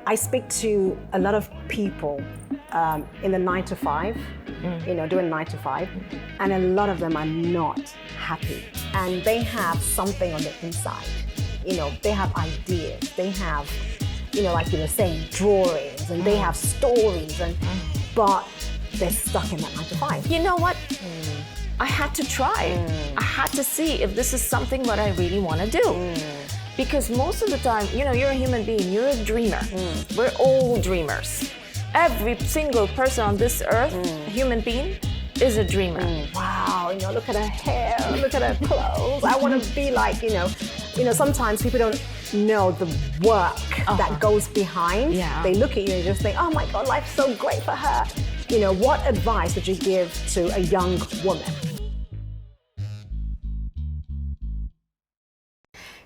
I speak to a lot of people in the 9 to 5, doing 9 to 5, and a lot of them are not happy. And they have something on the inside. They have ideas, they have, like you were saying, drawings, and they have stories, but they're stuck in that 9 to 5. You know what? I had to try. I had to see if this is something that I really want to do. Because most of the time, you're a human being, you're a dreamer. We're all dreamers. Every single person on this earth, human being, is a dreamer. Wow, look at her hair, look at her clothes. I want to be like, sometimes people don't know the work that goes behind. Yeah. They look at you and just think, oh my God, life's so great for her. What advice would you give to a young woman?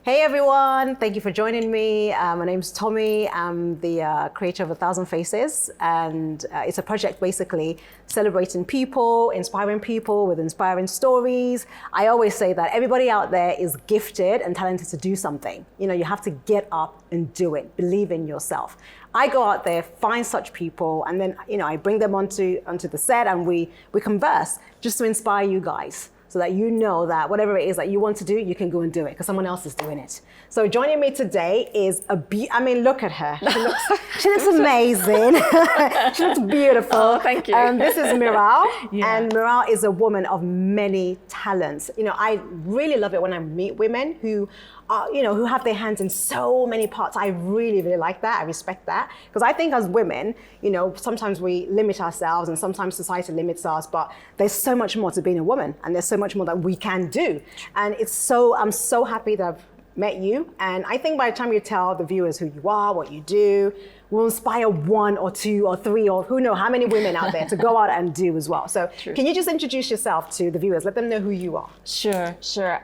Hey everyone, thank you for joining me. My name's Tommy. I'm the creator of 1,000 Faces, and it's a project basically celebrating people, inspiring people with inspiring stories. I always say that everybody out there is gifted and talented to do something. You have to get up and do it. Believe in yourself. I go out there, find such people, and then I bring them onto the set, and we converse just to inspire you guys, so that you know that whatever it is that you want to do, you can go and do it because someone else is doing it. So joining me today is look at her. She looks amazing. She looks beautiful. Oh, thank you. This is Meral, Yeah. and Meral is a woman of many talents. I really love it when I meet women who have their hands in so many parts. I really, really like that. I respect that. Because I think as women, sometimes we limit ourselves and sometimes society limits us, but there's so much more to being a woman, and there's so much more that we can do. And I'm so happy that I've met you. And I think by the time you tell the viewers who you are, what you do, will inspire 1 or 2 or 3 or who knows how many women out there to go out and do as well. So Can you just introduce yourself to the viewers? Let them know who you are. Sure.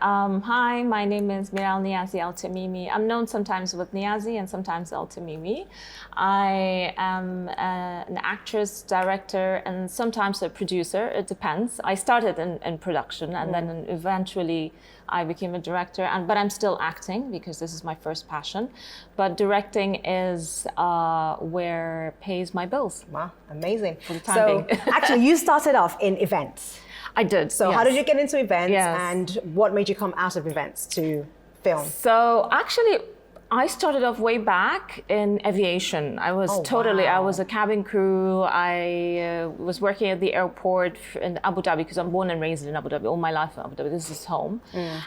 Hi, my name is Meral Niazi Al-Tamimi. I'm known sometimes with Niazi and sometimes Al-Tamimi. I am an actress, director, and sometimes a producer. It depends. I started in production, and then eventually I became a director, but I'm still acting because this is my first passion. But directing is where pays my bills. Wow, amazing. For the time being. Actually, you started off in events. I did. So yes. How did you get into events, Yes. and what made you come out of events to film? So actually, I started off way back in aviation. I was I was a cabin crew. I was working at the airport in Abu Dhabi because I'm born and raised in Abu Dhabi, all my life in Abu Dhabi. This is home.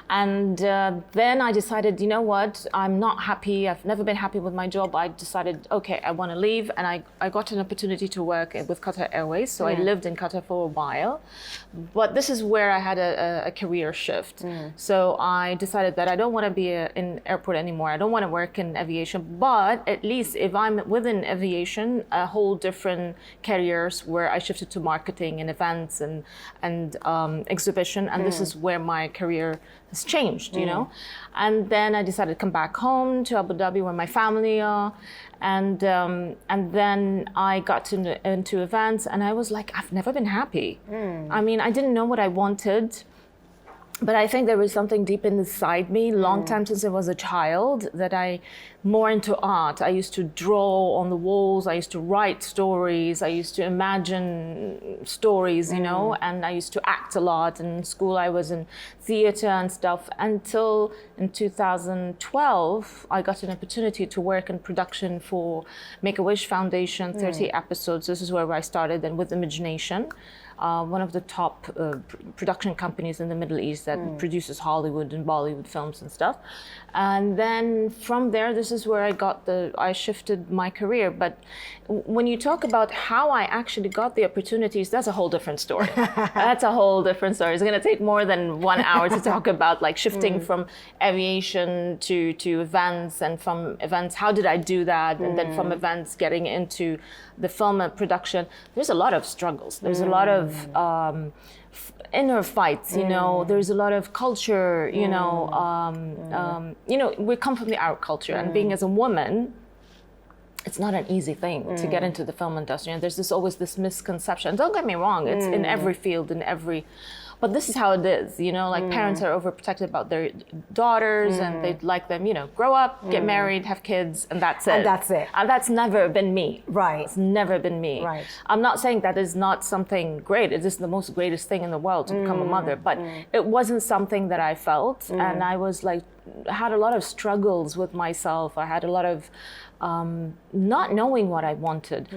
And then I decided, you know what, I'm not happy. I've never been happy with my job. I decided, okay, I want to leave. And I got an opportunity to work with Qatar Airways. So I lived in Qatar for a while. But this is where I had a career shift. So I decided that I don't want to be in airport anymore. I don't want to work in aviation, but at least if I'm within aviation, a whole different careers where I shifted to marketing and events and exhibition, and this is where my career has changed, And then I decided to come back home to Abu Dhabi where my family are, and then I got into events, and I was like, I've never been happy. I mean, I didn't know what I wanted. But I think there was something deep inside me, long time since I was a child, that more into art. I used to draw on the walls, I used to write stories, I used to imagine stories, and I used to act a lot. In school I was in theater and stuff, until in 2012, I got an opportunity to work in production for Make-A-Wish Foundation, 30 episodes. This is where I started, and with Imagination. One of the top production companies in the Middle East that produces Hollywood and Bollywood films and stuff. And then from there, this is where I shifted my career. But when you talk about how I actually got the opportunities, that's a whole different story. That's a whole different story. It's going to take more than 1 hour to talk about, like, shifting from aviation to events, and from events, how did I do that? And then from events, getting into the film production. There's a lot of struggles. There's a lot of inner fights, there's a lot of culture, we come from the Arab culture, and being as a woman, it's not an easy thing to get into the film industry. And there's always this misconception. Don't get me wrong, it's in every field, in every but this is how it is, you know, like parents are overprotective about their daughters and they'd like them, you know, grow up, get married, have kids, and that's it. And that's it. And that's never been me. Right. It's never been me. Right. I'm not saying that is not something great. It is the most greatest thing in the world to become a mother, but it wasn't something that I felt. And I was like, had a lot of struggles with myself. I had a lot of not knowing what I wanted.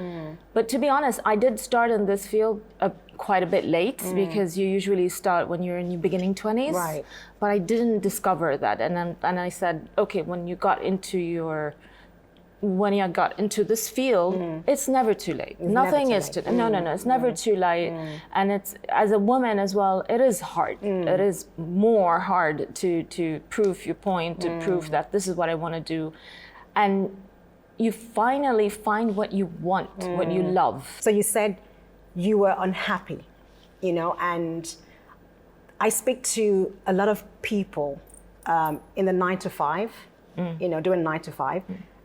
But to be honest, I did start in this field quite a bit late because you usually start when you're in your beginning 20s. Right. But I didn't discover that. And I said, okay, when you got into this field, it's never too late. Nothing is too late. No, it's never too late. And it's, as a woman as well, it is hard. It is more hard to prove your point, to prove that this is what I want to do. And you finally find what you want, what you love. So you said you were unhappy, you know, and I speak to a lot of people in the 9 to 5, you know, doing 9 to 5,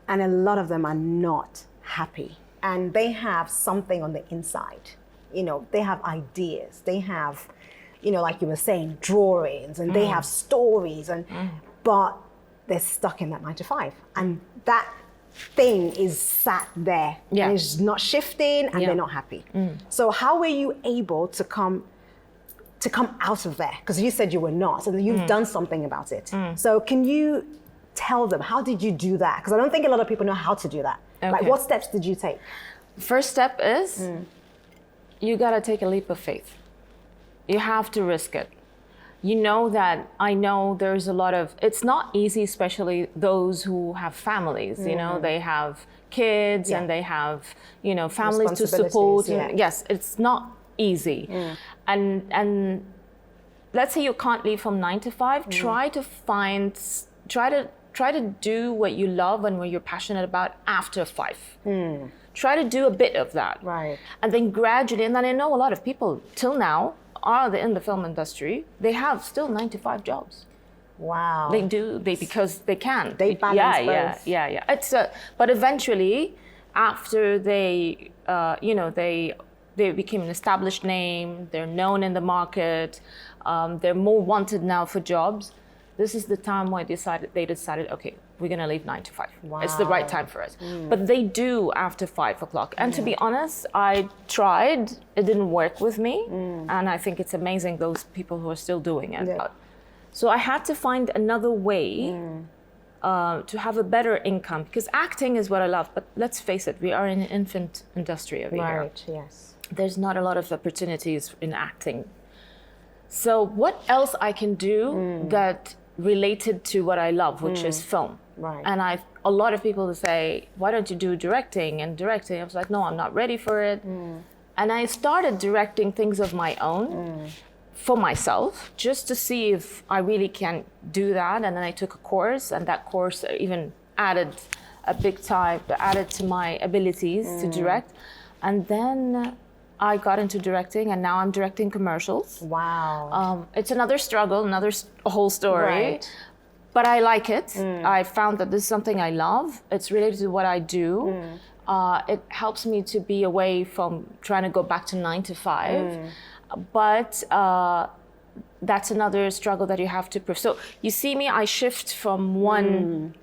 and a lot of them are not happy. And they have something on the inside, you know, they have ideas, they have, you know, like you were saying, drawings, and they have stories, and but they're stuck in that 9 to 5. And that thing is sat there and it's not shifting, and they're not happy. So how were you able to come out of there? Because you said you were not, and you've done something about it. So can you tell them, how did you do that? Because I don't think a lot of people know how to do that. Okay. Like, what steps did you take? First step is you gotta take a leap of faith. You have to risk it. You know that I know there's a lot of, it's not easy, especially those who have families, you know, they have kids and they have, you know, families to support. Yes, it's not easy. And let's say you can't leave from 9 to 5, try to do what you love and what you're passionate about after 5. Try to do a bit of that. Right. And then gradually, and then I know a lot of people till now are in the film industry, they have still 9 to 5 jobs. Wow. Because they can. They balance both. Yeah. It's but eventually, after they, you know, they became an established name, they're known in the market, they're more wanted now for jobs. This is the time where they decided, okay, we're gonna leave 9 to 5. Wow. It's the right time for us. But they do after 5 o'clock. And to be honest, I tried, it didn't work with me. And I think it's amazing those people who are still doing it. Yeah. So I had to find another way to have a better income, because acting is what I love, but let's face it, we are in an infant industry over here. Right, yes. There's not a lot of opportunities in acting. So what else I can do that related to what I love, which is film. Right. And a lot of people say, why don't you do directing? And directing, I was like, no, I'm not ready for it. And I started directing things of my own for myself, just to see if I really can do that. And then I took a course, and that course even added to my abilities to direct. And then I got into directing, and now I'm directing commercials. Wow. It's another struggle, a whole story. Right. But I like it. I found that this is something I love. It's related to what I do. It helps me to be away from trying to go back to 9 to 5. But that's another struggle that you have to prove. So you see me, I shift from one,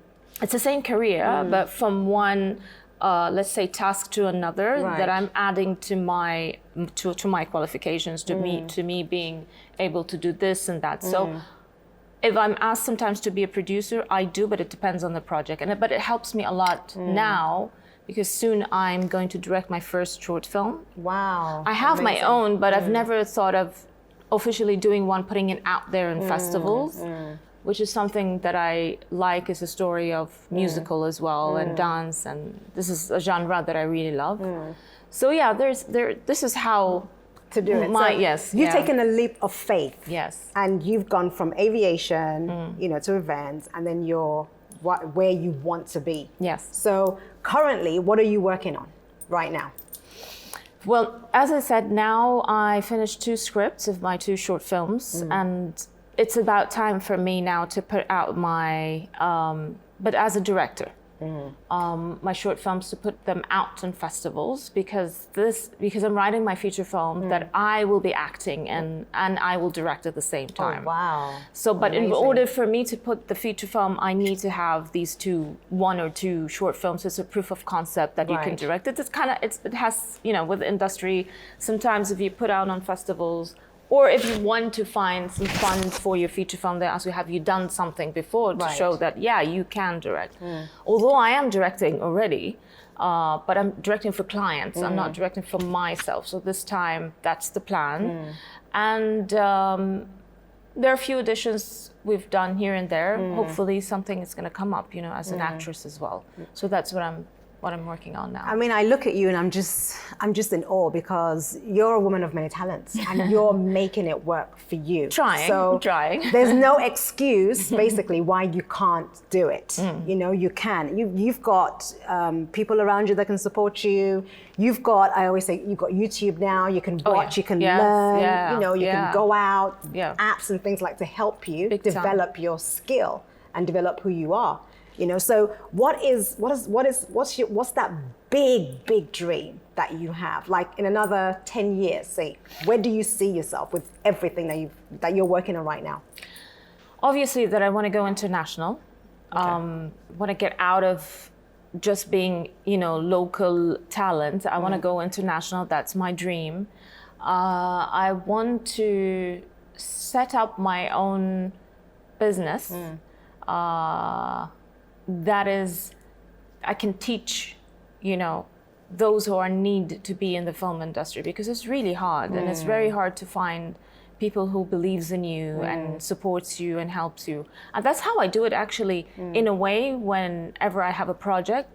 it's the same career, but from one, let's say, task to another, that I'm adding to my qualifications, to me being able to do this and that. So if I'm asked sometimes to be a producer, I do, but it depends on the project. But it helps me a lot now, because soon I'm going to direct my first short film. Wow. I have my own, but I've never thought of officially doing one, putting it out there in festivals, which is something that I like, is a story of musical as well, and dance, and this is a genre that I really love. So yeah, this is how to do it. You've taken a leap of faith. Yes. And you've gone from aviation, you know, to events, and then you're where you want to be. Yes. So currently, what are you working on right now? Well, as I said, now I finished 2 scripts of my 2 short films, and it's about time for me now to put out my, but as a director. my short films to put them out in festivals because I'm writing my feature film that I will be acting and I will direct at the same time. Oh, wow. So, but in order for me to put the feature film, I need to have these one or two short films as a proof of concept that you can direct. It has, with the industry, sometimes if you put out on festivals, or if you want to find some fund for your feature film, they ask you, have you done something before to show that, yeah, you can direct. Although I am directing already, but I'm directing for clients. I'm not directing for myself. So this time, that's the plan. And there are a few auditions we've done here and there. Hopefully something is going to come up, as an actress as well. So that's what I'm working on now. I mean, I look at you and I'm just in awe because you're a woman of many talents and you're making it work for you. Trying. There's no excuse basically why you can't do it. You can. You've got people around you that can support you. I always say, you've got YouTube now. You can watch, you can learn, you can go out, apps and things like to help you develop your skill and develop who you are. So what's that big dream that you have? Like in another 10 years, say, where do you see yourself with everything that you're working on right now? Obviously that I want to go international. Want to get out of just being, local talent. I want to go international. That's my dream. I want to set up my own business. That is, I can teach, those who are need to be in the film industry because it's really hard and it's very hard to find people who believes in you and supports you and helps you. And that's how I do it actually in a way. Whenever I have a project,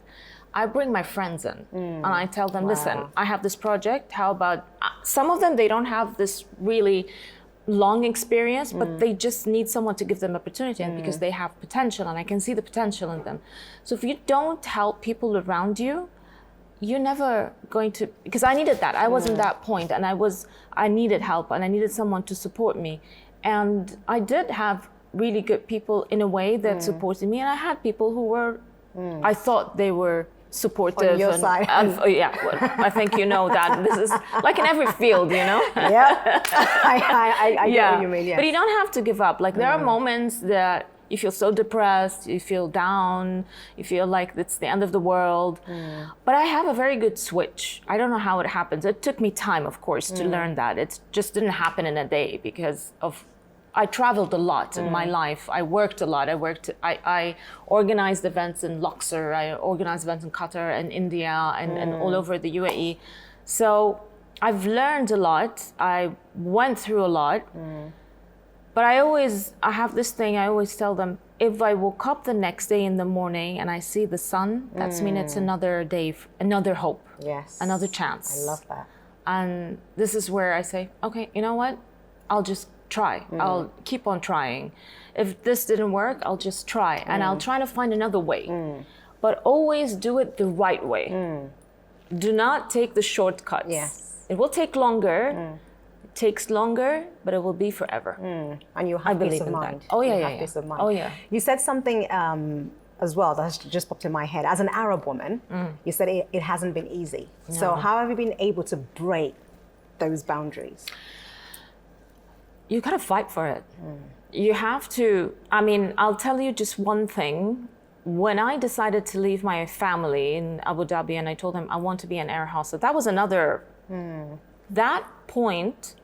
I bring my friends in and I tell them, listen, I have this project. How about, some of them, they don't have this really long experience, but they just need someone to give them opportunity and because they have potential and I can see the potential in them. So if you don't help people around you, you're never going to, because I needed that. I was in that point and I needed help and I needed someone to support me. And I did have really good people in a way that supported me and I had people who were, I thought they were supportive. On your side. I think that this is like in every field, Yeah, I get what you mean, yes. But you don't have to give up. Like there are moments that you feel so depressed, you feel down, you feel like it's the end of the world. But I have a very good switch. I don't know how it happens. It took me time, of course, to learn that. It just didn't happen in a day because I traveled a lot in my life. I worked a lot. I organized events in Luxor. I organized events in Qatar and India and all over the UAE. So I've learned a lot. I went through a lot. But I have this thing, I always tell them, if I woke up the next day in the morning and I see the sun, that's mean it's another day, another hope. Yes. Another chance. I love that. And this is where I say, okay, you know what? I'll just try. I'll keep on trying. If this didn't work, I'll just try. And I'll try to find another way. But always do it the right way. Do not take the shortcuts. Yes. It will take longer. It takes longer, but it will be forever. And you have peace of mind. Oh yeah, Peace of mind. Oh yeah. You said something as well that has just popped in my head. As an Arab woman, you said it hasn't been easy. No. So how have you been able to break those boundaries? You gotta fight for it. You have to, I'll tell you just one thing. When I decided to leave my family in Abu Dhabi and I told them I want to be an air hostess, that was another, that point,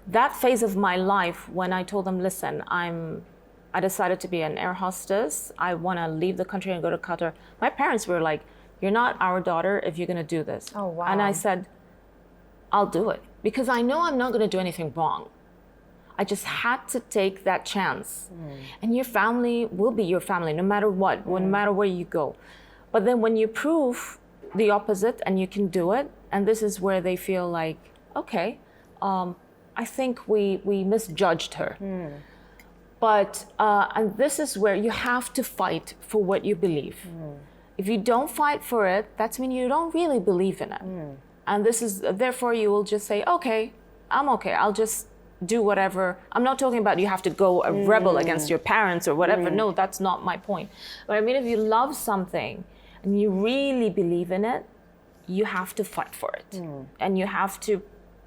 that phase of my life when I told them, listen, I decided to be an air hostess. I wanna leave the country and go to Qatar. My parents were like, you're not our daughter if you're gonna do this. Oh, wow. And I said, I'll do it because I know I'm not gonna do anything wrong. I just had to take that chance. And your family will be your family no matter what, no matter where you go. But then when you prove the opposite and you can do it, and this is where they feel like, okay, I think we misjudged her. But, and this is where you have to fight for what you believe. If you don't fight for it, that's mean you don't really believe in it. And this is, therefore you will just say, okay, I'm okay, I'll just do whatever. I'm not talking about you have to go a rebel against your parents or whatever. No, that's not my point. But I mean, if you love something and you really believe in it, you have to fight for it, and you have to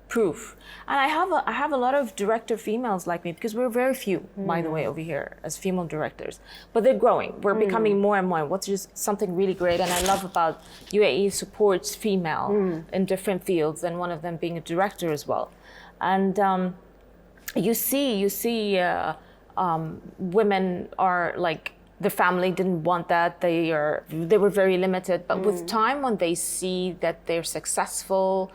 prove. And I have a lot of director females like me, because we're very few, by the way, over here as female directors, but they're growing. We're becoming more and more, which is something really great. And I love about UAE supports female in different fields, and one of them being a director as well. And you see women are like, the family didn't want that. They were very limited. But with time, when they see that they're successful,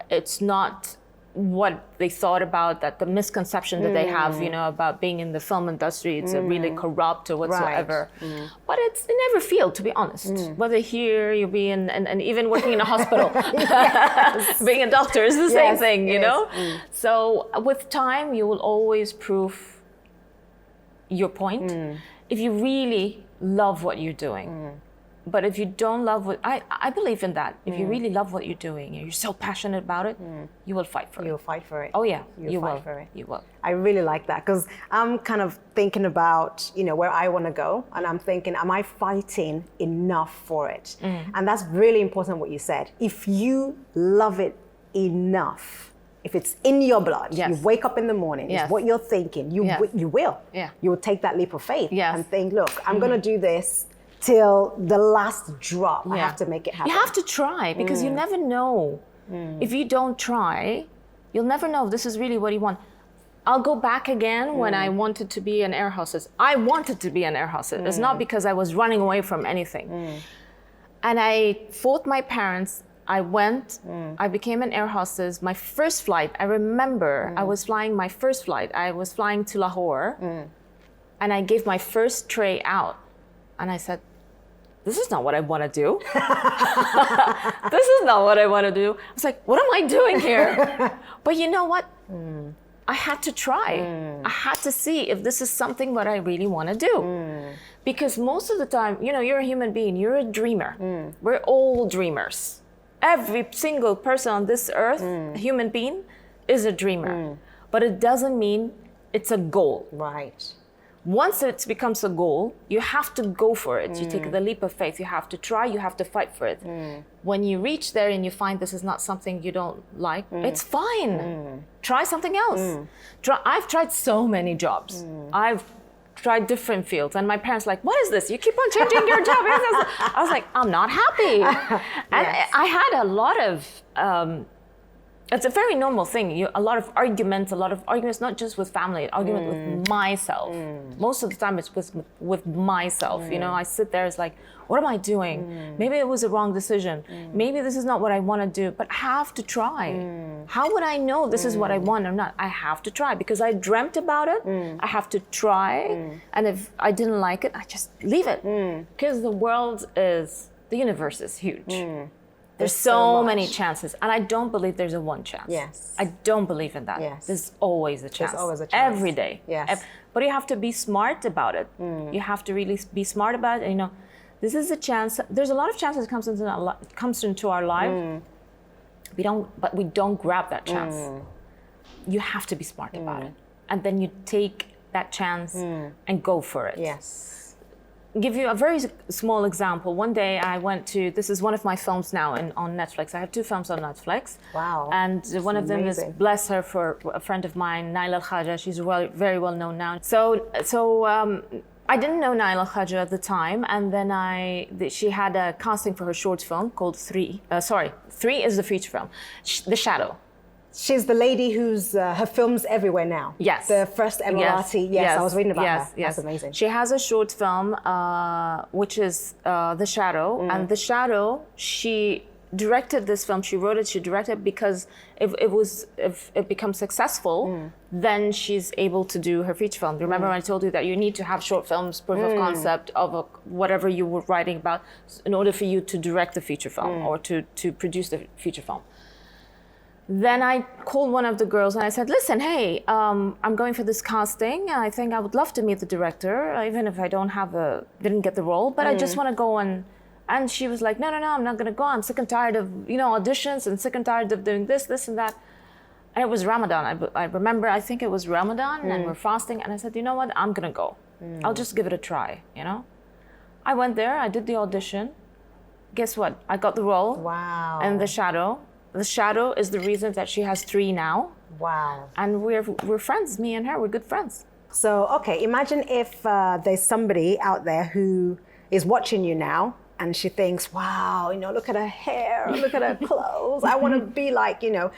it's not what they thought about, that the misconception that they have, about being in the film industry, it's really corrupt or whatsoever. Right. But it never failed, to be honest. Whether here you be and even working in a hospital, being a doctor is the same thing, you know? So with time, you will always prove your point, if you really love what you're doing. But if you don't love what, I believe in that. If you really love what you're doing and you're so passionate about it, you will fight for it. You'll fight for it. Oh yeah, you will. For it. You will. I really like that, because I'm kind of thinking about, where I want to go, and I'm thinking, am I fighting enough for it? And that's really important what you said. If you love it enough, if it's in your blood, you wake up in the morning, it's what you're thinking, you will. Yeah. You will take that leap of faith and think, look, I'm going to do this till the last drop. I have to make it happen. You have to try, because you never know. If you don't try, you'll never know if this is really what you want. I'll go back again when I wanted to be an air hostess. I wanted to be an air hostess. It's not because I was running away from anything. And I fought my parents. I went, I became an air hostess. My first flight, I remember I was flying my first flight. I was flying to Lahore, and I gave my first tray out. And I said, this is not what I want to do. This is not what I want to do. I was like, what am I doing here? But you know what? I had to try. I had to see if this is something that I really want to do. Because most of the time, you're a human being, you're a dreamer. We're all dreamers. Every single person on this earth, a human being, is a dreamer. But it doesn't mean it's a goal. Right. Once it becomes a goal, you have to go for it. You take the leap of faith. You have to try, you have to fight for it. When you reach there and you find this is not something you don't like, it's fine. Try something else. I've tried so many jobs. I've tried different fields, and my parents like, what is this? You keep on changing your job. I was like, I'm not happy. And I had a lot of, it's a very normal thing. A lot of arguments, not just with family, argument with myself. Most of the time it's with myself. I sit there, it's like, what am I doing? Maybe it was a wrong decision. Maybe this is not what I want to do, but I have to try. How would I know this is what I want or not? I have to try, because I dreamt about it. I have to try. And if I didn't like it, I just leave it. Because the universe is huge. There's so many chances, and I don't believe there's a one chance. Yes. I don't believe in that. Yes. There's always a chance. There's always a chance. Every day. Yes. But you have to be smart about it. You have to really be smart about it. And, this is a chance. There's a lot of chances that comes into our life. But we don't grab that chance. You have to be smart about it, and then you take that chance and go for it. Yes. Give you a very small example. One day I went to, this is one of my films now on Netflix. I have 2 films on Netflix. Wow. And one of them is, bless her, for a friend of mine, Naila Al-Khaja. She's very well known now. So I didn't know Naila Al-Khaja at the time. And then she had a casting for her short film called 3. 3 is the feature film, The Shadow. She's the lady who's, her film's everywhere now. Yes. The first Emirati. Yes, I was reading about her. Yes. That's amazing. She has a short film, which is The Shadow. And The Shadow, she directed this film. She wrote it, she directed it, because if it becomes successful, then she's able to do her feature film. Remember when I told you that you need to have short films, proof of concept of whatever you were writing about, in order for you to direct the feature film or to produce the feature film. Then I called one of the girls and I said, listen, hey, I'm going for this casting. I think I would love to meet the director, even if I didn't get the role, but I just want to go and she was like, no, I'm not going to go. I'm sick and tired of, auditions, and sick and tired of doing this and that. And it was Ramadan. I remember, I think it was Ramadan, and we're fasting. And I said, you know what? I'm going to go. I'll just give it a try, you know? I went there. I did the audition. Guess what? I got the role. Wow. And the shadow. The shadow is the reason that she has 3 now. Wow. And we're friends, me and her. We're good friends. So, okay, imagine if there's somebody out there who is watching you now and she thinks, wow, you know, look at her hair, look at her clothes. I want to be like, you know,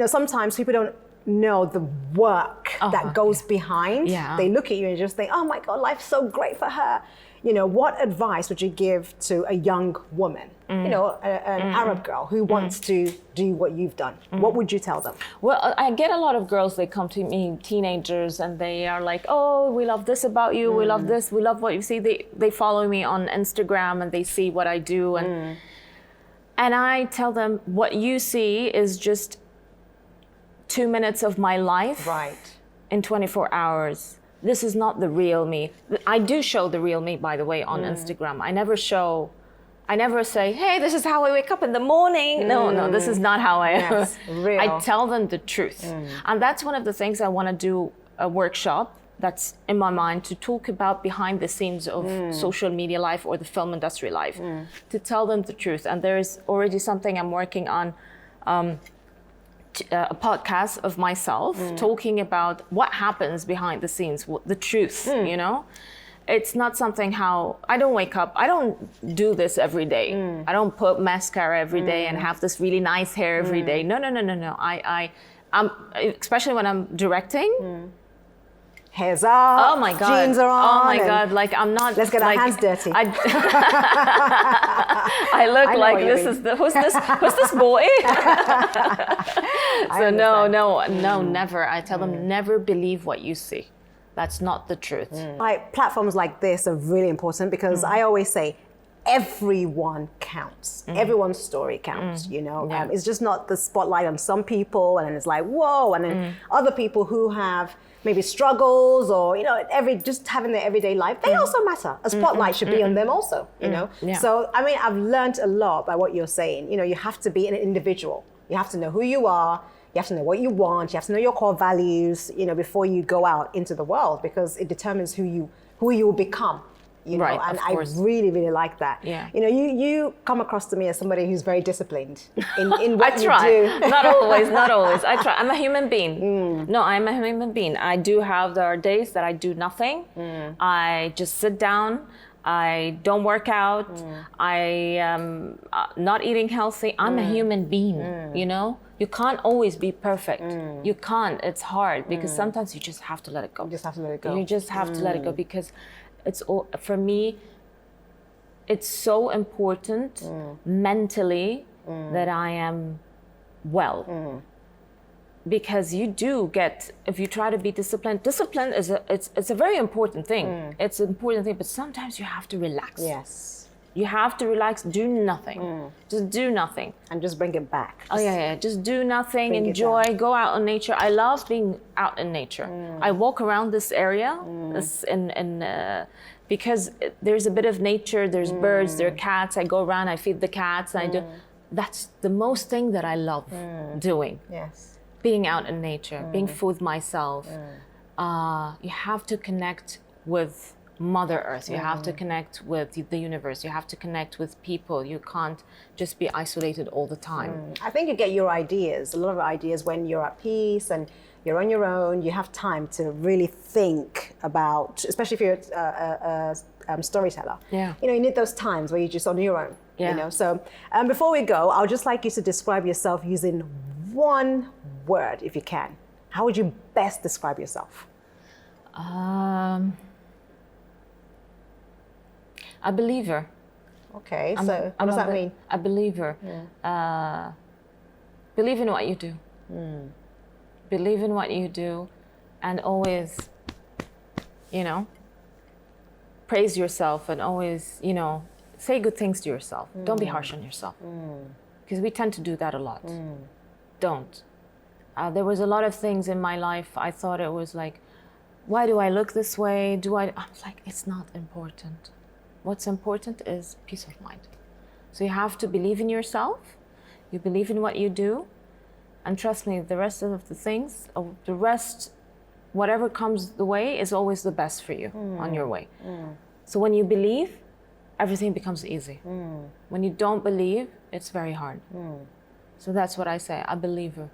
sometimes people don't know the work that goes behind. Yeah. They look at you and just think, oh my God, life's so great for her. You know, what advice would you give to a young woman, you know, an Arab girl who wants to do what you've done? What would you tell them? Well, I get a lot of girls, they come to me, teenagers, and they are like, oh, we love this about you, we love this, we love what you see. They follow me on Instagram and they see what I do. And I tell them, what you see is just 2 minutes of my life in 24 hours. This is not the real me. I do show the real me, by the way, on Instagram. I never say, hey, this is how I wake up in the morning. No, this is not how I am. Yes, real. I tell them the truth. And that's one of the things I want to do a workshop that's in my mind, to talk about behind the scenes of social media life or the film industry life, to tell them the truth. And there's already something I'm working on, a podcast of myself talking about what happens behind the scenes, the truth, you know? It's not something how, I don't wake up, I don't do this every day. I don't put mascara every day and have this really nice hair every day. No. I'm, especially when I'm directing, hair's up, oh my God. jeans are on. Oh my God, like I'm not. Let's get our hands dirty. I look like who's this boy? So no, never. I tell them, never believe what you see. That's not the truth. Like platforms like this are really important because I always say, everyone counts. Everyone's story counts, you know. Yeah. It's just not the spotlight on some people and it's like, whoa, and then other people who have maybe struggles or, you know, just having their everyday life, they also matter. A spotlight should be on them also, you know. Yeah. So, I mean, I've learned a lot by what you're saying. You know, you have to be an individual. You have to know who you are. You have to know what you want. You have to know your core values, you know, before you go out into the world, because it determines who you will become. You know, Right, and of I course. really like that. Yeah. You know, you come across to me as somebody who's very disciplined in what I try. you do. Not always. I try. I'm a human being. No, I'm a human being. There are days that I do nothing. I just sit down. I don't work out. I am not eating healthy. I'm a human being, you know? You can't always be perfect. You can't. It's hard because sometimes you just have to let it go. You just have to let it go. You just have to let it go because it's all, for me, it's so important mentally that I am well. Because you do get, if you try to be disciplined is it's a very important thing. It's an important thing, but sometimes you have to relax. Yes. You have to relax, do nothing. Just do nothing. And just bring it back. Oh yeah, just do nothing, Bring it enjoy, down. go out in nature. I love being out in nature. I walk around this area because there's a bit of nature, there's birds, there are cats. I go around, I feed the cats. That's the most thing that I love doing. Yes. Being out in nature, being with myself. You have to connect with Mother Earth. You have to connect with the universe. You have to connect with people. You can't just be isolated all the time. I think you get your ideas, a lot of ideas when you're at peace and you're on your own. You have time to really think about, especially if you're a storyteller. Yeah. You know, you need those times where you're just on your own. Yeah. You know. So before we go, I would just like you to describe yourself using one word, if you can. How would you best describe yourself? A believer. Okay, so what does that mean? A believer. Believe in what you do. Believe in what you do, and always, you know, praise yourself and always, you know, say good things to yourself. Don't be harsh on yourself. Because we tend to do that a lot. Don't. There was a lot of things in my life, I thought it was like, why do I look this way? I was like, it's not important. What's important is peace of mind. So you have to believe in yourself, you believe in what you do, And trust me, the rest of the things, whatever comes the way is always the best for you on your way. So when you believe, everything becomes easy. When you don't believe, it's very hard. So that's what I say, a believer.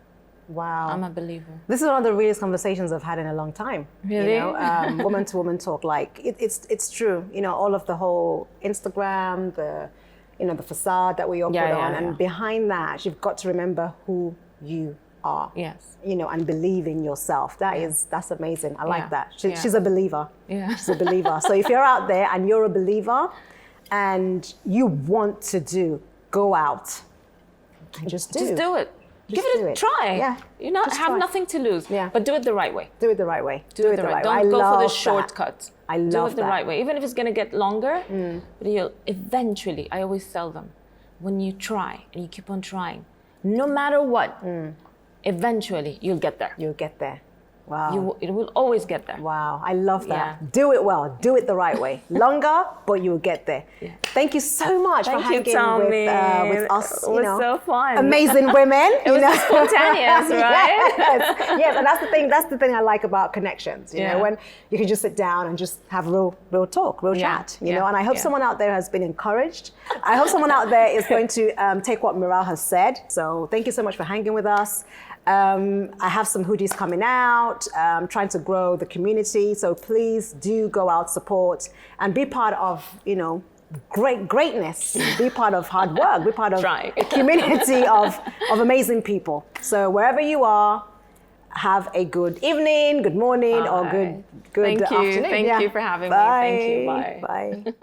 Wow. I'm a believer. This is one of the realest conversations I've had in a long time. Really? You know, woman to woman talk. Like it's true. You know, all of the whole Instagram, the facade that we all put on, and behind that, you've got to remember who you are. Yes. You know, and believe in yourself. That's amazing. I like that. Yeah. She's a believer. Yeah. She's a believer. So if you're out there and you're a believer, and you want to go out and just do it. Give it a try. Yeah. You know, have nothing to lose. Yeah. But do it the right way. Do it the right way. Do it the right way. Don't go for the shortcut. I love Do it the right way. Even if it's going to get longer, but you'll eventually, I always tell them, when you try and you keep on trying, no matter what, eventually you'll get there. You'll get there. Wow. It will always get there. Wow, I love that. Yeah. Do it well. Do it the right way. Longer, but you will get there. Yeah. Thank you so much for hanging with us. It was so fun. Amazing women. It was spontaneous, right? Yes, and that's the thing I like about connections. You know, when you can just sit down and just have real talk, real chat. You know, and I hope someone out there has been encouraged. I hope someone out there is going to take what Meral has said. So thank you so much for hanging with us. I have some hoodies coming out, trying to grow the community. So please do go out, support, and be part of, greatness. Be part of hard work. Be part of a community of amazing people. So wherever you are, have a good evening, good morning, or good afternoon. Thank you for having me. Thank you. Bye. Bye.